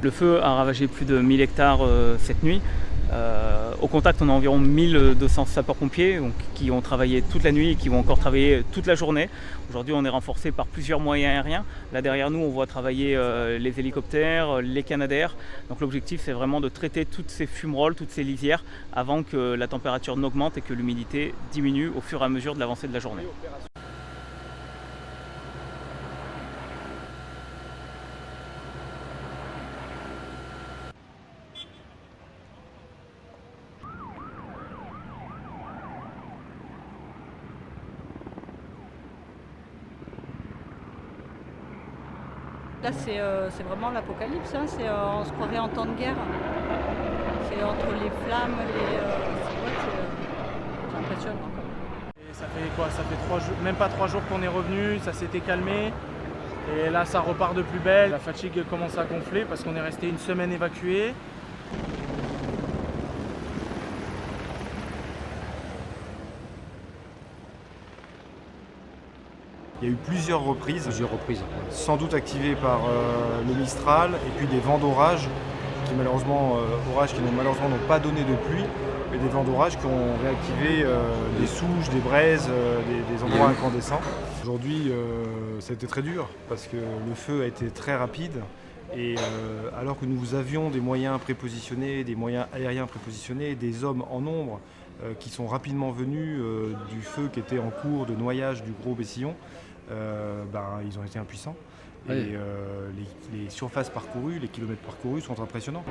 Le feu a ravagé plus de 1000 hectares cette nuit. Au contact, on a environ 1200 sapeurs-pompiers qui ont travaillé toute la nuit et qui vont encore travailler toute la journée. Aujourd'hui, on est renforcé par plusieurs moyens aériens. Là derrière nous, on voit travailler les hélicoptères, les Canadair. Donc l'objectif, c'est vraiment de traiter toutes ces fumerolles, toutes ces lisières avant que la température n'augmente et que l'humidité diminue au fur et à mesure de l'avancée de la journée. Là, c'est vraiment l'apocalypse, hein. On se croirait en temps de guerre. C'est entre les flammes, c'est impressionnant. Et ça fait quoi? Ça fait 3 jours, même pas 3 jours qu'on est revenu, ça s'était calmé. Et là, ça repart de plus belle. La fatigue commence à gonfler parce qu'on est resté une semaine évacué. Il y a eu plusieurs reprises, sans doute activées par le Mistral et puis des vents d'orage qui malheureusement n'ont pas donné de pluie, mais des vents d'orage qui ont réactivé des souches, des braises, des endroits incandescents. Aujourd'hui, ça a été très dur parce que le feu a été très rapide et alors que nous avions des moyens prépositionnés, des moyens aériens prépositionnés, des hommes en nombre qui sont rapidement venus du feu qui était en cours de noyage du Gros Bessillon, ils ont été impuissants. Oui. Et les surfaces parcourues, les kilomètres parcourus sont impressionnants.